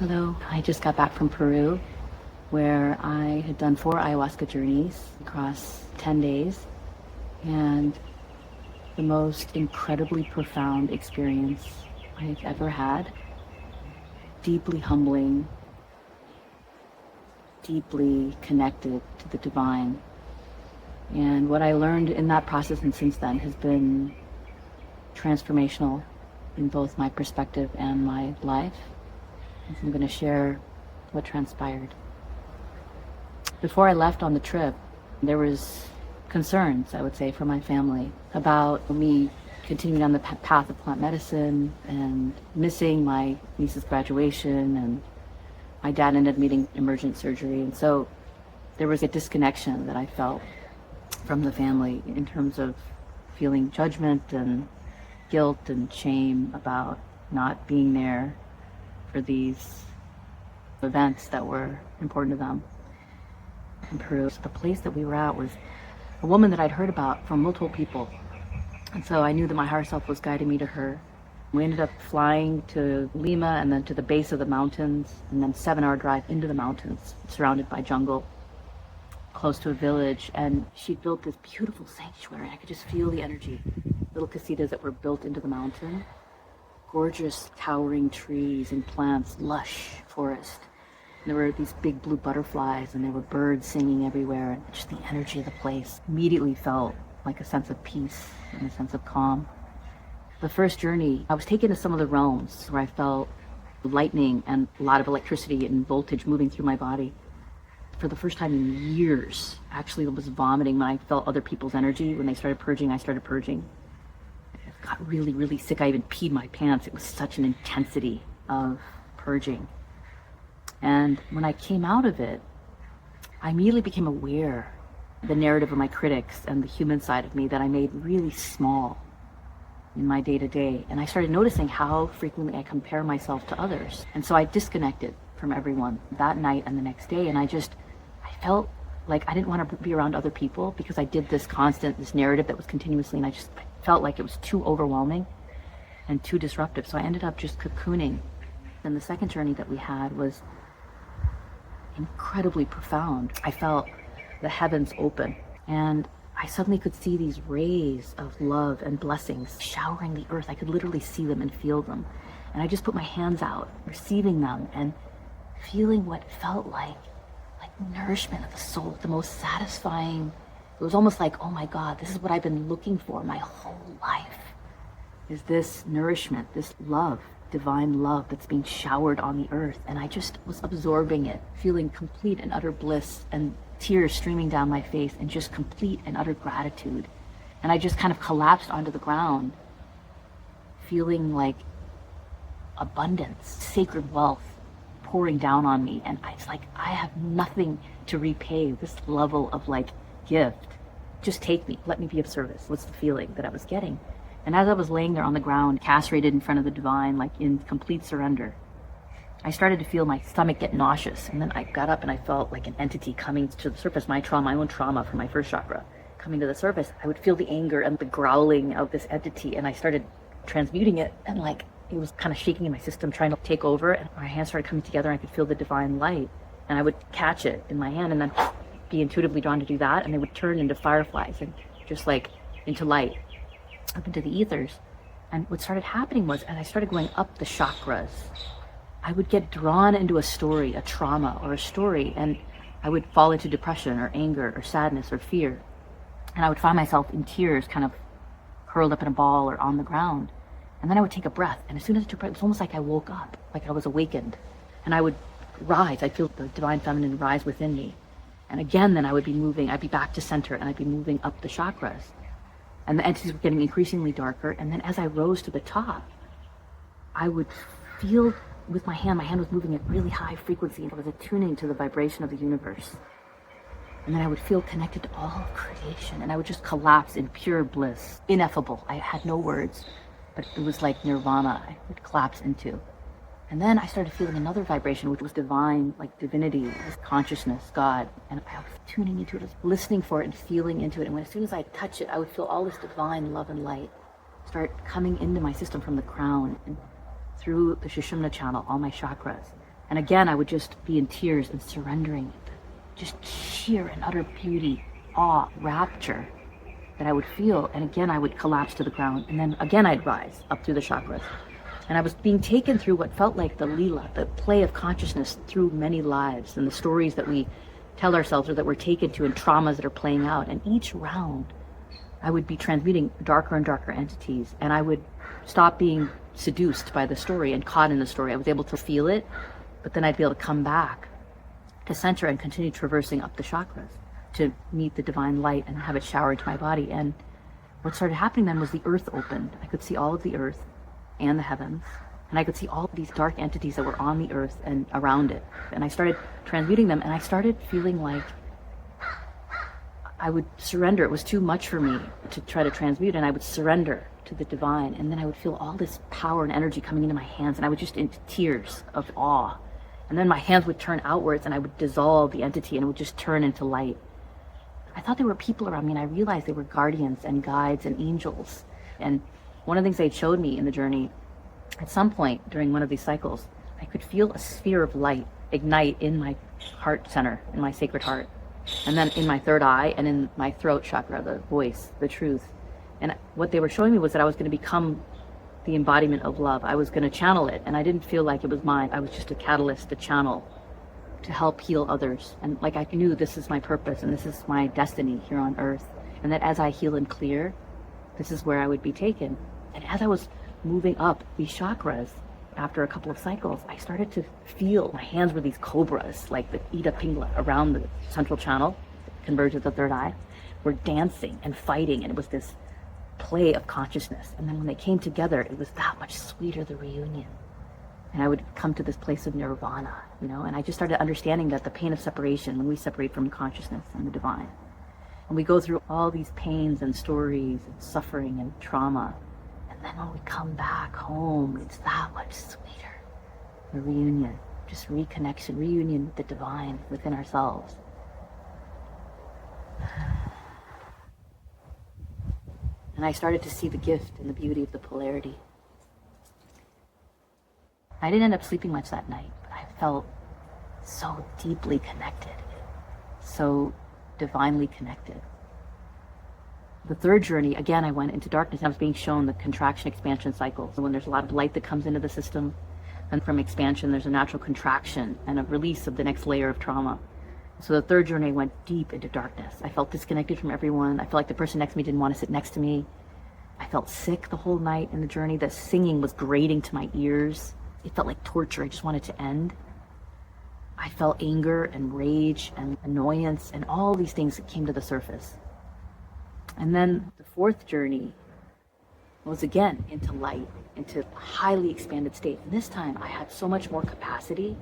Hello, I just got back from Peru, where I had done 4 ayahuasca journeys across 10 days, and the most incredibly profound experience I've ever had. Deeply humbling, deeply connected to the divine. And what I learned in that process and since then has been transformational in both my perspective and my life. And so I'm going to share what transpired. Before I left on the trip, there was concerns, I would say, from my family about me continuing on the path of plant medicine and missing my niece's graduation, and my dad ended up needing emergent surgery. And so there was a disconnection that I felt from the family in terms of feeling judgment and guilt and shame about not being there for these events that were important to them in Peru. So the place that we were at was a woman that I'd heard about from multiple people. And so I knew that my higher self was guiding me to her. We ended up flying to Lima and then to the base of the mountains, and then 7-hour drive into the mountains, surrounded by jungle, close to a village. And she built this beautiful sanctuary. I could just feel the energy. Little casitas that were built into the mountain. Gorgeous towering trees and plants, lush forest. And there were these big blue butterflies, and there were birds singing everywhere. And just the energy of the place immediately felt like a sense of peace and a sense of calm. The first journey, I was taken to some of the realms where I felt lightning and a lot of electricity and voltage moving through my body. For the first time in years, actually I was vomiting when I felt other people's energy. When they started purging, I started purging. I got really, really sick. I even peed my pants. It was such an intensity of purging. And when I came out of it, I immediately became aware of the narrative of my critics and the human side of me that I made really small in my day-to-day. And I started noticing how frequently I compare myself to others. And so I disconnected from everyone that night and the next day. And I felt like I didn't want to be around other people because I did this narrative that was continuously, and I felt like it was too overwhelming and too disruptive. So I ended up just cocooning. And the second journey that we had was incredibly profound. I felt the heavens open, and I suddenly could see these rays of love and blessings showering the earth. I could literally see them and feel them. And I just put my hands out, receiving them and feeling what felt like nourishment of the soul, the most satisfying. It was almost like, oh my God, this is what I've been looking for my whole life, is this nourishment, this love, divine love that's being showered on the earth. And I just was absorbing it, feeling complete and utter bliss, and tears streaming down my face, and just complete and utter gratitude. And I just kind of collapsed onto the ground, feeling like abundance, sacred wealth pouring down on me. And it's like, I have nothing to repay this level of gift. Just take me, let me be of service. What's the feeling that I was getting? And as I was laying there on the ground, castrated in front of the divine, in complete surrender, I started to feel my stomach get nauseous. And then I got up and I felt like an entity coming to the surface, my own trauma from my first chakra coming to the surface. I would feel the anger and the growling of this entity, and I started transmuting it, and it was kind of shaking in my system, trying to take over, and my hands started coming together, and I could feel the divine light, and I would catch it in my hand and then be intuitively drawn to do that, and they would turn into fireflies and just into light, up into the ethers. And what started happening was, as I started going up the chakras, I would get drawn into a story, a trauma or a story, and I would fall into depression or anger or sadness or fear. And I would find myself in tears, kind of curled up in a ball or on the ground. And then I would take a breath, and as soon as I took a breath, it was almost like I woke up, like I was awakened. And I would rise, I'd feel the divine feminine rise within me. And again, then I would be moving, I'd be back to center, and I'd be moving up the chakras. And the entities were getting increasingly darker. And then as I rose to the top, I would feel with my hand was moving at really high frequency, and I was attuning to the vibration of the universe. And then I would feel connected to all of creation, and I would just collapse in pure bliss, ineffable. I had no words, but it was like nirvana I would collapse into. And then I started feeling another vibration, which was divine, like divinity, consciousness, God. And I was tuning into it, I was listening for it and feeling into it. And as soon as I touch it, I would feel all this divine love and light start coming into my system from the crown and through the Sushumna channel, all my chakras. And again, I would just be in tears and surrendering it. Just sheer and utter beauty, awe, rapture that I would feel. And again, I would collapse to the ground. And then again, I'd rise up through the chakras. And I was being taken through what felt like the lila, the play of consciousness through many lives and the stories that we tell ourselves or that we're taken to and traumas that are playing out. And each round, I would be transmuting darker and darker entities. And I would stop being seduced by the story and caught in the story. I was able to feel it, but then I'd be able to come back to center and continue traversing up the chakras to meet the divine light and have it shower into my body. And what started happening then was the earth opened. I could see all of the earth and the heavens, and I could see all of these dark entities that were on the earth and around it. And I started transmuting them, and I started feeling like I would surrender. It was too much for me to try to transmute, and I would surrender to the divine. And then I would feel all this power and energy coming into my hands, and I would just into tears of awe. And then my hands would turn outwards, and I would dissolve the entity, and it would just turn into light. I thought there were people around me, and I realized they were guardians and guides and angels. And one of the things they showed me in the journey, at some point during one of these cycles, I could feel a sphere of light ignite in my heart center, in my sacred heart, and then in my third eye and in my throat chakra, the voice, the truth. And what they were showing me was that I was going to become the embodiment of love. I was going to channel it, and I didn't feel like it was mine. I was just a catalyst, a channel to help heal others. And like I knew this is my purpose and this is my destiny here on earth, and that as I heal and clear, this is where I would be taken. And as I was moving up these chakras, after a couple of cycles, I started to feel my hands were these cobras, like the Ida Pingla around the central channel, converge of the third eye, were dancing and fighting, and it was this play of consciousness. And then when they came together, it was that much sweeter, the reunion. And I would come to this place of nirvana, and I just started understanding that the pain of separation, when we separate from consciousness and the divine, and we go through all these pains and stories and suffering and trauma, and then when we come back home, it's that much sweeter. The reunion, just reconnection, reunion with the divine within ourselves. And I started to see the gift and the beauty of the polarity. I didn't end up sleeping much that night, but I felt so deeply connected, so divinely connected. The third journey, again, I went into darkness. I was being shown the contraction expansion cycle. So when there's a lot of light that comes into the system, and from expansion, there's a natural contraction and a release of the next layer of trauma. So the third journey went deep into darkness. I felt disconnected from everyone. I felt like the person next to me didn't want to sit next to me. I felt sick the whole night in the journey. The singing was grating to my ears. It felt like torture. I just wanted to end. I felt anger and rage and annoyance and all these things that came to the surface. And then the fourth journey was again into light, into a highly expanded state. And this time I had so much more capacity.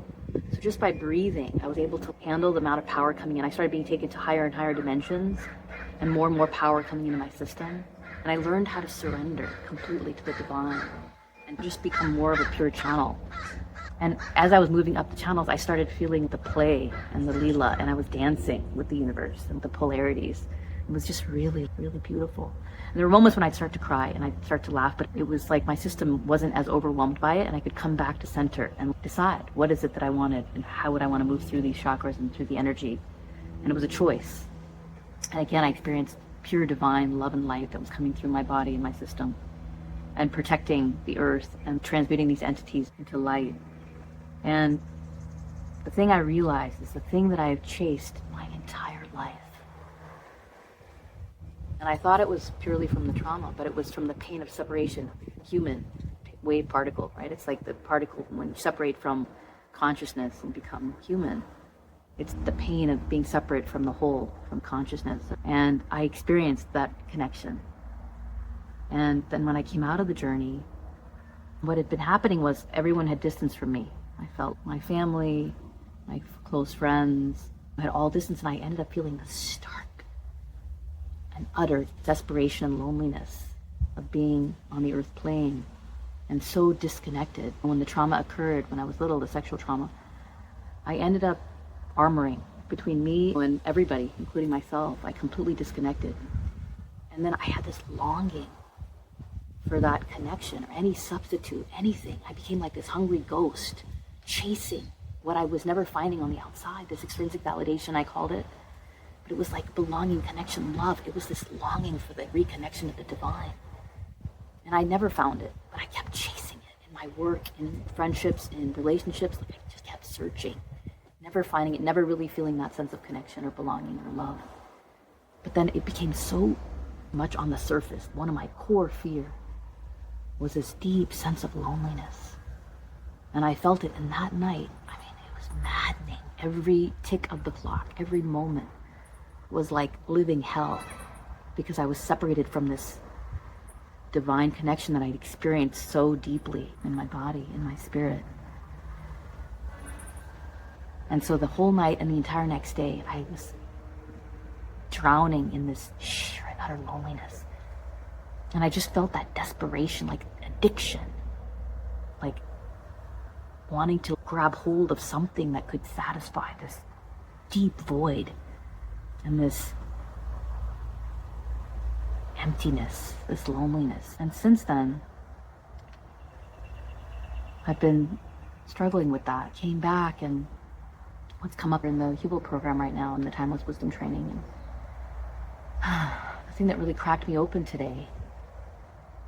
So just by breathing, I was able to handle the amount of power coming in. I started being taken to higher and higher dimensions and more power coming into my system. And I learned how to surrender completely to the divine and just become more of a pure channel. And as I was moving up the channels, I started feeling the play and the lila, and I was dancing with the universe and the polarities. It was just really, really beautiful. And there were moments when I'd start to cry and I'd start to laugh, but it was like my system wasn't as overwhelmed by it, and I could come back to center and decide what is it that I wanted and how would I want to move through these chakras and through the energy. And it was a choice. And again, I experienced pure divine love and light that was coming through my body and my system, and protecting the earth and transmuting these entities into light. And the thing I realized is the thing that I have chased my entire life. And I thought it was purely from the trauma, but it was from the pain of separation, human wave particle, right? It's like the particle when you separate from consciousness and become human. It's the pain of being separate from the whole, from consciousness. And I experienced that connection. And then when I came out of the journey, what had been happening was everyone had distanced from me. I felt my family, my close friends had all distanced, and I ended up feeling the stark and utter desperation and loneliness of being on the earth plane and so disconnected. When the trauma occurred, when I was little, the sexual trauma, I ended up armoring between me and everybody, including myself. I completely disconnected. And then I had this longing for that connection or any substitute, anything. I became like this hungry ghost, chasing what I was never finding on the outside, this extrinsic validation, I called it. But it was like belonging, connection, love. It was this longing for the reconnection to the divine. And I never found it, but I kept chasing it in my work, in friendships, in relationships. Like I just kept searching, never finding it, never really feeling that sense of connection or belonging or love. But then it became so much on the surface. One of my core fear was this deep sense of loneliness. And I felt it in that night. I mean, it was maddening. Every tick of the clock, every moment was like living hell, because I was separated from this divine connection that I'd experienced so deeply in my body, in my spirit. And so the whole night and the entire next day, I was drowning in this sheer and utter loneliness. And I just felt that desperation, like addiction, like wanting to grab hold of something that could satisfy this deep void and this emptiness, this loneliness. And since then, I've been struggling with that. Came back, and what's come up in the Hubl program right now in the Timeless Wisdom Training. And the thing that really cracked me open today,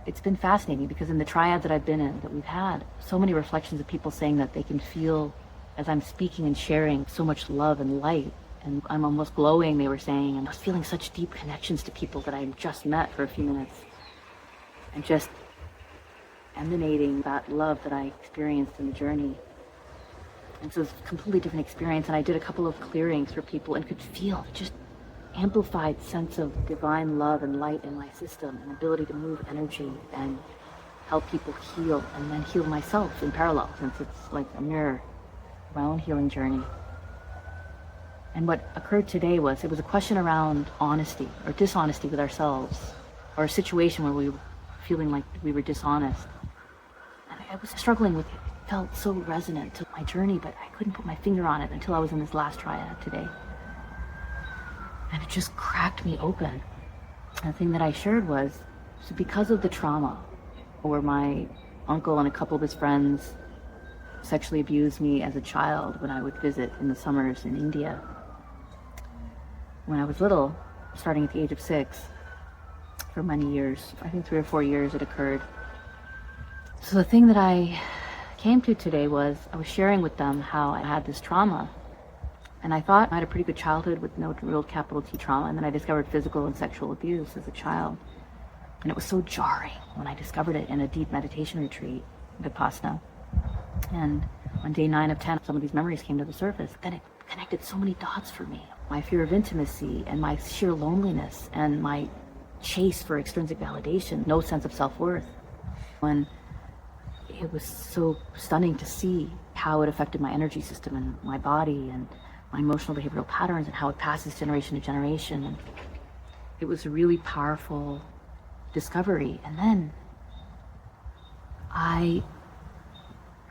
it's been fascinating, because in the triad that I've been in, that we've had, so many reflections of people saying that they can feel, as I'm speaking and sharing, so much love and light. And I'm almost glowing, they were saying. And I was feeling such deep connections to people that I just met for a few minutes. And just emanating that love that I experienced in the journey. And so it's a completely different experience. And I did a couple of clearings for people and could feel just amplified sense of divine love and light in my system, and ability to move energy and help people heal, and then heal myself in parallel, since it's like a mirror, my own healing journey. And what occurred today was, it was a question around honesty or dishonesty with ourselves, or a situation where we were feeling like we were dishonest. And I was struggling with it. It felt so resonant to my journey, but I couldn't put my finger on it until I was in this last triad today. And it just cracked me open. And the thing that I shared was, so because of the trauma, where my uncle and a couple of his friends sexually abused me as a child when I would visit in the summers in India. When I was little, starting at the age of 6, for many years, I think 3 or 4 years it occurred. So the thing that I came to today was, I was sharing with them how I had this trauma. And I thought I had a pretty good childhood with no real capital T trauma, and then I discovered physical and sexual abuse as a child. And it was so jarring when I discovered it in a deep meditation retreat, Vipassana. And on day 9 of 10, some of these memories came to the surface. Then it connected so many dots for me. My fear of intimacy, and my sheer loneliness, and my chase for extrinsic validation, no sense of self-worth. When it was so stunning to see how it affected my energy system and my body and my emotional behavioral patterns, and how it passes generation to generation. And it was a really powerful discovery. And then I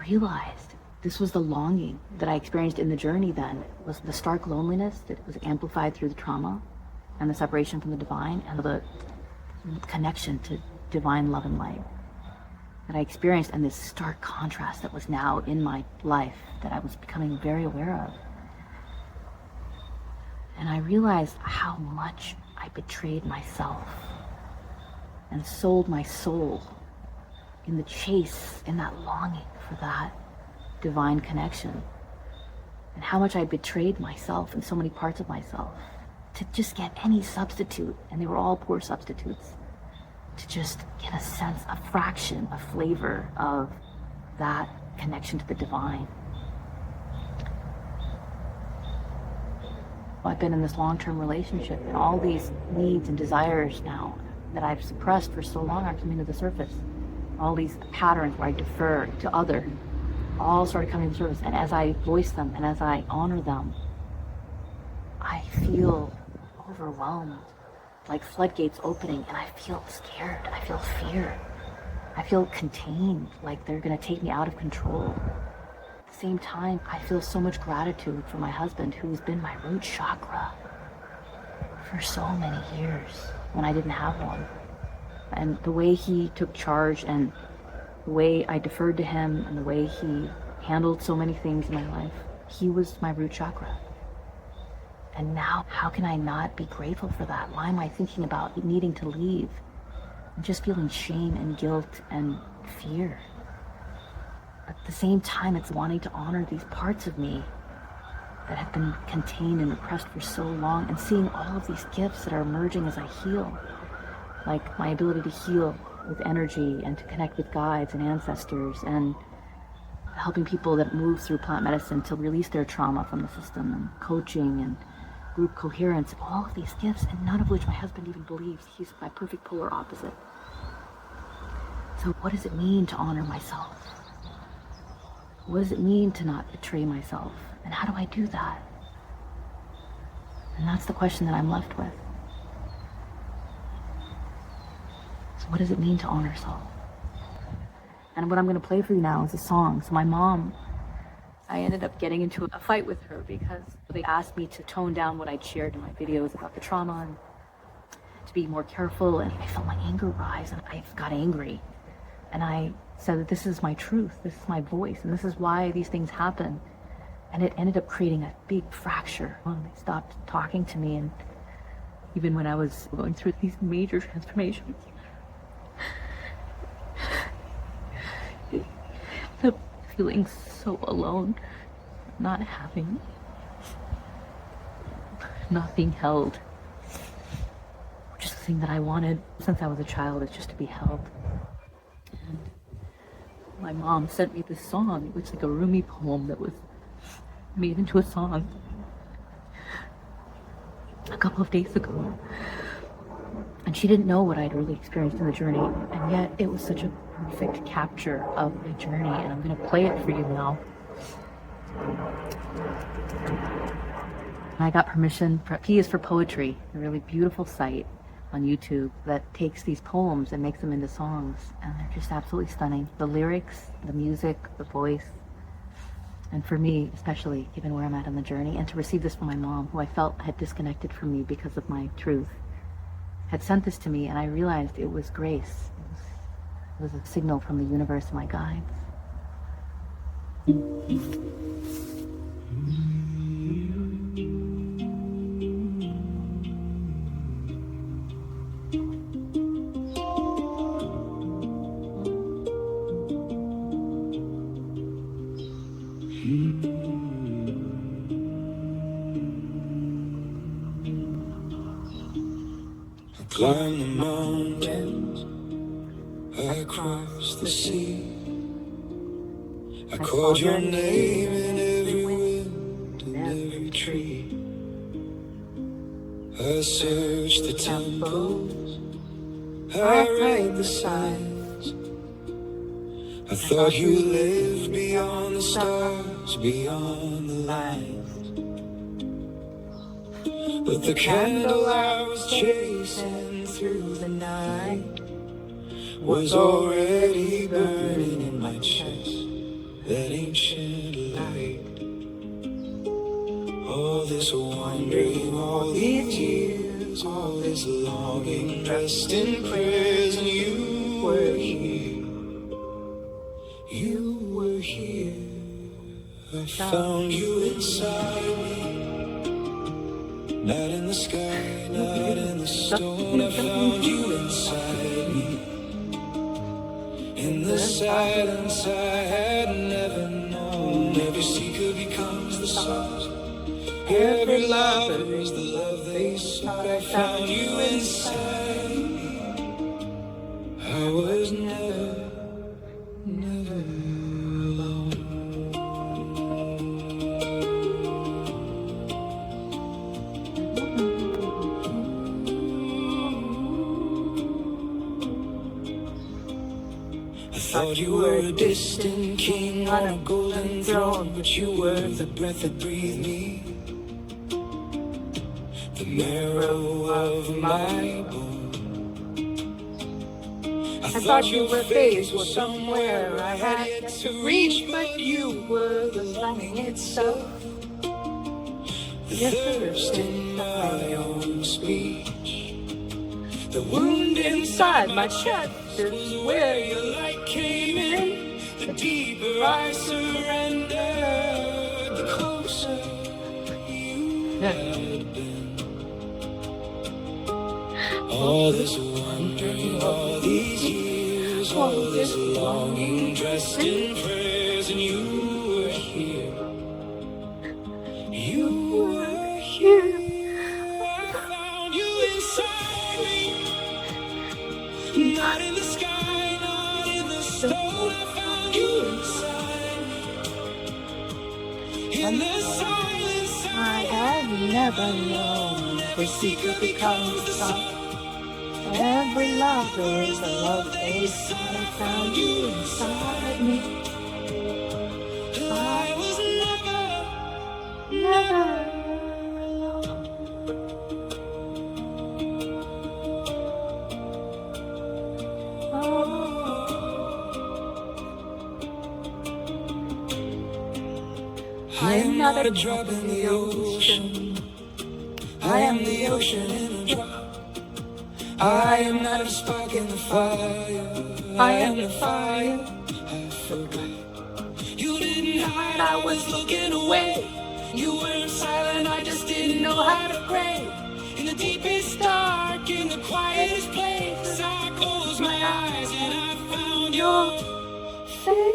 realized this was the longing that I experienced in the journey then, was the stark loneliness that was amplified through the trauma and the separation from the divine, and the connection to divine love and light that I experienced, and this stark contrast that was now in my life that I was becoming very aware of. And I realized how much I betrayed myself and sold my soul in the chase, in that longing for that divine connection, and how much I betrayed myself and so many parts of myself to just get any substitute, and they were all poor substitutes, to just get a sense, a fraction, a flavor of that connection to the divine. I've been in this long-term relationship, and all these needs and desires now that I've suppressed for so long are coming to the surface. All these patterns where I defer to other all started coming to the surface. And as I voice them and as I honor them, I feel overwhelmed, like floodgates opening, and I feel scared. I feel fear. I feel contained, like they're going to take me out of control. At the same time, I feel so much gratitude for my husband, who's been my root chakra for so many years when I didn't have one. And the way he took charge, and the way I deferred to him, and the way he handled so many things in my life, He was my root chakra. And now, how can I not be grateful for that? Why am I thinking about needing to leave? I'm just feeling shame and guilt and fear. At the same time, it's wanting to honor these parts of me that have been contained and repressed for so long, and seeing all of these gifts that are emerging as I heal. Like my ability to heal with energy and to connect with guides and ancestors, and helping people that move through plant medicine to release their trauma from the system, and coaching and group coherence, all of these gifts, and none of which my husband even believes. He's my perfect polar opposite. So what does it mean to honor myself? What does it mean to not betray myself? And how do I do that? And that's the question that I'm left with. So what does it mean to honor self? And what I'm going to play for you now is a song. So my mom, I ended up getting into a fight with her because they asked me to tone down what I'd shared in my videos about the trauma and to be more careful. And I felt my anger rise, and I got angry. And I said that this is my truth, this is my voice, and this is why these things happen. And it ended up creating a big fracture. They stopped talking to me, and even when I was going through these major transformations, the feeling so alone, not being held, which is the thing that I wanted since I was a child, is just to be held. And my mom sent me this song. It was like a Rumi poem that was made into a song a couple of days ago. And she didn't know what I'd really experienced in the journey, and yet it was such a perfect capture of the journey, and I'm going to play it for you now. I got permission. P is for Poetry, a really beautiful site on YouTube that takes these poems and makes them into songs, and they're just absolutely stunning. The lyrics, the music, the voice, and for me, especially given where I'm at in the journey, and to receive this from my mom, who I felt had disconnected from me because of my truth, had sent this to me, and I realized it was grace. It was a signal from the universe and my guides. Climb the mountains, I crossed the sea. I called your name in every wind and every tree. I searched the temples, I read the signs. I thought you lived beyond the stars, beyond the lines. But the candle I was chasing through the night was already burning in my chest, that ancient light. All this wandering, all these years, all this longing, dressed in prayers, and you were here. You were here. I found you inside me. Not in the sky, not in the stone. I found you inside me. In the silence I had never known. Every seeker becomes the source. Every lover is the love they sought. I found you inside me. I was never alone. Thought you were a distant king on a golden throne, but you were the breath that breathed me, the marrow of my bone. I thought your face was somewhere I had yet to reach, but you were the longing itself, the thirst in my own speech, the wound inside my chest. Is where your light came in. The deeper I surrendered, the closer had been. All this wondering, all these years, all this longing, dressed in prayers, and you were here. You were here. I found you inside me. Not in the sky, not in the stone. I found you inside me. In the silence I had never known. Every secret becomes the song. Every lover is a love they saw. I found you inside me. I was never alone. Oh. I am not a drop in the ocean. I am the ocean in a drop. I am not a spark in the fire. I am the fire. I forgot. You didn't hide, I was looking away. You weren't silent, I just didn't know how to pray. In the deepest dark, in the quietest place, I closed my eyes and I found your face.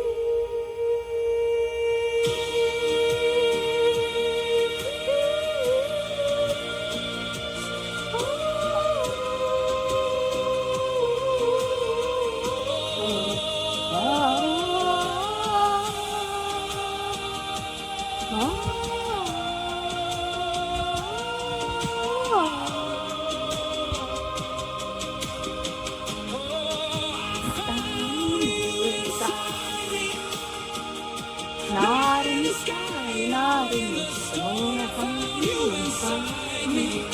Not in the sky, not in the stone, I found you inside me.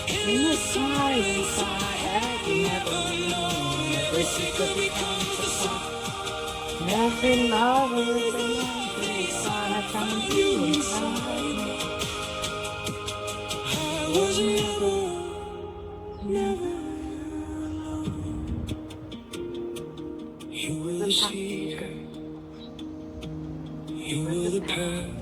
In the silence I had never known. Every secret becomes a song. Every lover is a lovely song. I found you inside me. I was never alone. You were the seeker. You were the path.